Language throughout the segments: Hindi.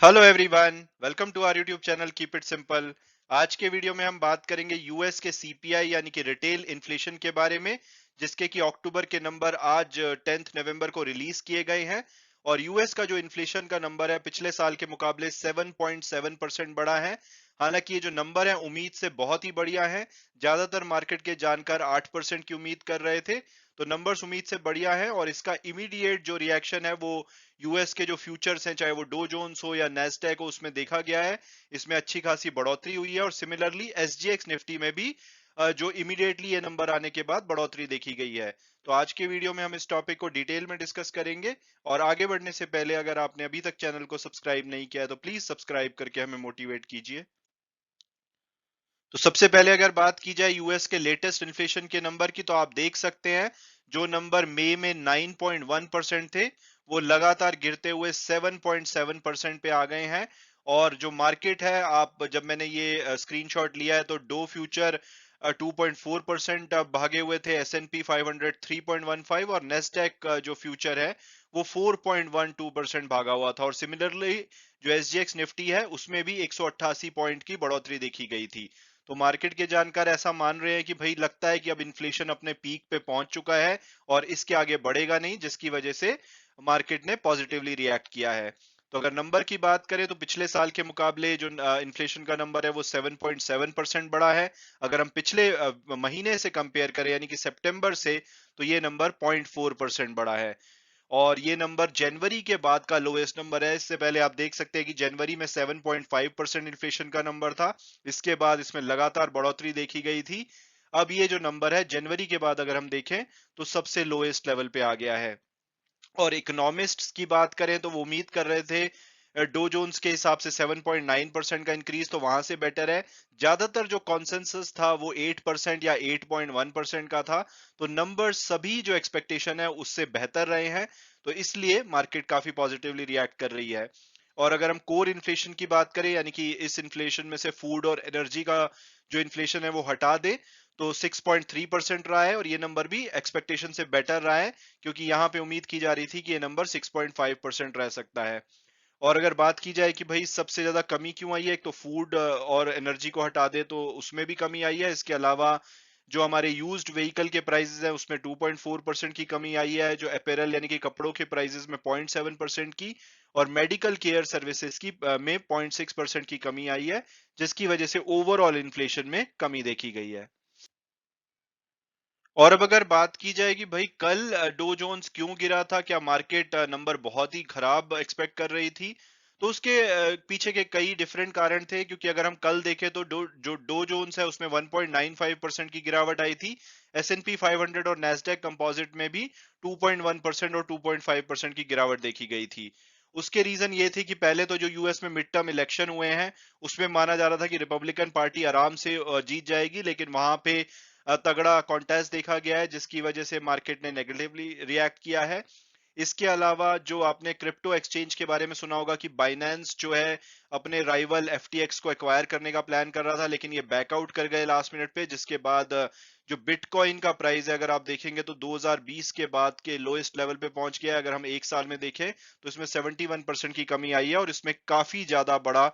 Hello everyone, welcome to our YouTube channel keep it simple. आज के वीडियो में हम बात करेंगे यूएस के सीपीआई यानी कि रिटेल इन्फ्लेशन के बारे में, जिसके कि अक्टूबर के नंबर आज 10 नवंबर को रिलीज किए गए हैं। और यूएस का जो इन्फ्लेशन का नंबर है पिछले साल के मुकाबले 7.7% बढ़ा है। हालांकि ये जो नंबर है उम्मीद से बहुत ही बढ़िया है। ज्यादातर मार्केट के जानकार 8% की उम्मीद कर रहे थे, तो नंबर्स उम्मीद से बढ़िया है। और इसका इमीडिएट जो रिएक्शन है वो यूएस के जो फ्यूचर्स हैं, चाहे वो डो जोन्स हो या नेस्डैक हो, उसमें देखा गया है। इसमें अच्छी खासी बढ़ोतरी हुई है। और सिमिलरली एसजीएक्स निफ्टी में भी जो इमीडिएटली ये नंबर आने के बाद बढ़ोतरी देखी गई है। तो आज के वीडियो में हम इस टॉपिक को डिटेल में डिस्कस करेंगे। और आगे बढ़ने से पहले अगर आपने अभी तक चैनल को सब्सक्राइब नहीं किया है तो प्लीज सब्सक्राइब करके हमें मोटिवेट कीजिए। तो सबसे पहले अगर बात की जाए यूएस के लेटेस्ट इन्फ्लेशन के नंबर की, तो आप देख सकते हैं जो नंबर मई में 9.1% थे वो लगातार गिरते हुए 7.7% पे आ गए हैं। और जो मार्केट है, आप जब मैंने ये स्क्रीनशॉट लिया है तो डो फ्यूचर 2.4% भागे हुए थे, एसएनपी 500 3.15 और नेस्डैक जो फ्यूचर है वो 4.12% भागा हुआ था। और सिमिलरली जो एसजीएक्स निफ्टी है उसमें भी 188 पॉइंट की बढ़ोतरी देखी गई थी। तो मार्केट के जानकार ऐसा मान रहे हैं कि भाई लगता है कि अब इन्फ्लेशन अपने पीक पे पहुंच चुका है और इसके आगे बढ़ेगा नहीं, जिसकी वजह से मार्केट ने पॉजिटिवली रिएक्ट किया है। तो अगर नंबर की बात करें तो पिछले साल के मुकाबले जो इन्फ्लेशन का नंबर है वो 7.7% बढ़ा है। अगर हम पिछले महीने से कंपेयर करें यानी कि सितंबर से, तो ये नंबर 0.4% बढ़ा है। और ये नंबर जनवरी के बाद का लोएस्ट नंबर है। इससे पहले आप देख सकते हैं कि जनवरी में 7.5% इन्फ्लेशन का नंबर था। इसके बाद इसमें लगातार बढ़ोतरी देखी गई थी। अब ये जो नंबर है जनवरी के बाद अगर हम देखें तो सबसे लोएस्ट लेवल पे आ गया है। और इकोनॉमिस्ट्स की बात करें तो वो उम्मीद कर रहे थे डो जोन्स के हिसाब से 7.9% का इंक्रीज, तो वहां से बेटर है। ज्यादातर जो कॉन्सेंसस था वो 8% या 8.1% का था। तो नंबर सभी जो एक्सपेक्टेशन है उससे बेहतर रहे हैं। तो इसलिए मार्केट काफी पॉजिटिवली रिएक्ट कर रही है। और अगर हम कोर इन्फ्लेशन की बात करें यानी कि इस इन्फ्लेशन में से फूड और एनर्जी का जो इन्फ्लेशन है वो हटा दे, तो 6.3% रहा है। और ये नंबर भी एक्सपेक्टेशन से बेटर रहा है, क्योंकि यहाँ पे उम्मीद की जा रही थी कि ये नंबर 6.5% रह सकता है। और अगर बात की जाए कि भाई सबसे ज्यादा कमी क्यों आई है, एक तो फूड और एनर्जी को हटा दे तो उसमें भी कमी आई है। इसके अलावा जो हमारे यूज्ड व्हीकल के प्राइसेस हैं उसमें 2.4% की कमी आई है। जो अपैरल यानी कि कपड़ों के प्राइसेस में 0.7% की, और मेडिकल केयर सर्विसेज की में 0.6% की कमी आई है, जिसकी वजह से ओवरऑल इन्फ्लेशन में कमी देखी गई है। और अब अगर बात की जाए कि भाई कल डो जोन्स क्यों गिरा था, क्या मार्केट नंबर बहुत ही खराब एक्सपेक्ट कर रही थी, तो उसके पीछे के कई डिफरेंट कारण थे। क्योंकि अगर हम कल देखें तो जो डो जोन्स है उसमें 1.95% की गिरावट आई थी। एसएनपी 500 और नेस्डैक कंपोजिट में भी 2.1% और 2.5% की गिरावट देखी गई थी। उसके रीजन ये थे कि पहले तो जो यूएस में मिड टर्म इलेक्शन हुए हैं उसमें माना जा रहा था कि रिपब्लिकन पार्टी आराम से जीत जाएगी, लेकिन वहां पे तगड़ा कॉन्टेस्ट देखा गया है, जिसकी वजह से मार्केट ने नेगेटिवली रिएक्ट किया है। इसके अलावा जो आपने क्रिप्टो एक्सचेंज के बारे में सुना होगा कि बाइनेंस जो है अपने राइवल एफटीएक्स को एक्वायर करने का प्लान कर रहा था, लेकिन ये बैकआउट कर गए लास्ट मिनट पे, जिसके बाद जो बिटकॉइन का प्राइस है अगर आप देखेंगे तो 2020 के बाद के लोएस्ट लेवल पे पहुंच गया है। अगर हम एक साल में देखें तो इसमें 71% की कमी आई है। और इसमें काफी ज्यादा बड़ा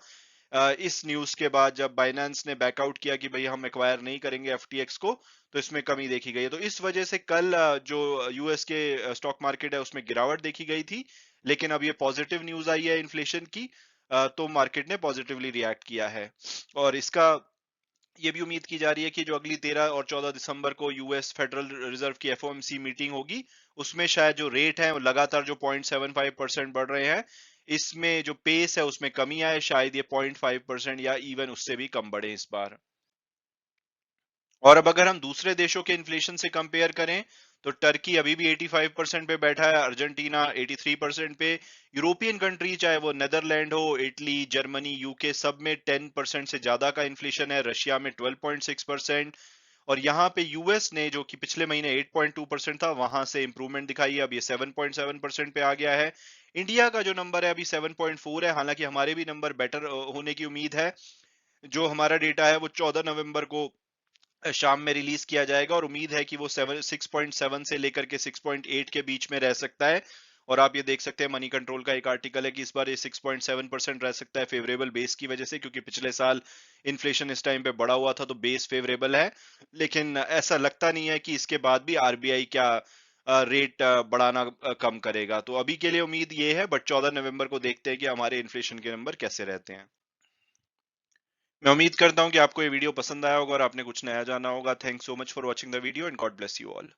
इस न्यूज के बाद जब बाइनेंस ने बैकआउट किया कि भाई हम एक्वायर नहीं करेंगे एफटीएक्स को, तो इसमें कमी देखी गई है। तो इस वजह से कल जो यूएस के स्टॉक मार्केट है उसमें गिरावट देखी गई थी। लेकिन अब ये पॉजिटिव न्यूज आई है इन्फ्लेशन की, तो मार्केट ने पॉजिटिवली रिएक्ट किया है। और इसका ये भी उम्मीद की जा रही है कि जो अगली 13 और 14 दिसंबर को यूएस फेडरल रिजर्व की एफओएमसी मीटिंग होगी, उसमें शायद जो रेट है वो लगातार जो 0.75% बढ़ रहे हैं, इसमें जो पेस है उसमें कमी आए, शायद ये 0.5% या इवन उससे भी कम बढ़े इस बार। और अब अगर हम दूसरे देशों के इन्फ्लेशन से कंपेयर करें तो टर्की अभी भी 85% पे बैठा है, अर्जेंटीना 83% पे, यूरोपियन कंट्री चाहे वो नेदरलैंड हो, इटली, जर्मनी, यूके, सब में 10% से ज्यादा का इन्फ्लेशन है, रशिया में 12.6%। और यहाँ पे यूएस ने जो कि पिछले महीने 8.2% था वहां से इंप्रूवमेंट दिखाई है, अब ये 7.7% पे आ गया है। इंडिया का जो नंबर है अभी 7.4 है, हालांकि हमारे भी नंबर बेटर होने की उम्मीद है। जो हमारा डेटा है वो 14 नवंबर को शाम में रिलीज किया जाएगा, और उम्मीद है कि वो 6.7 से लेकर के 6.8 के बीच में रह सकता है। और आप ये देख सकते हैं मनी कंट्रोल का एक आर्टिकल है कि इस बार ये 6.7% रह सकता है फेवरेबल बेस की वजह से, क्योंकि पिछले साल इन्फ्लेशन इस टाइम पे बढ़ा हुआ था तो बेस फेवरेबल है। लेकिन ऐसा लगता नहीं है कि इसके बाद भी आरबीआई क्या रेट बढ़ाना कम करेगा। तो अभी के लिए उम्मीद ये है, बट 14 नवंबर को देखते हैं कि हमारे इन्फ्लेशन के नंबर कैसे रहते हैं। मैं उम्मीद करता हूं कि आपको ये वीडियो पसंद आया होगा और आपने कुछ नया जाना होगा। Thanks so much for watching the video and God bless you all.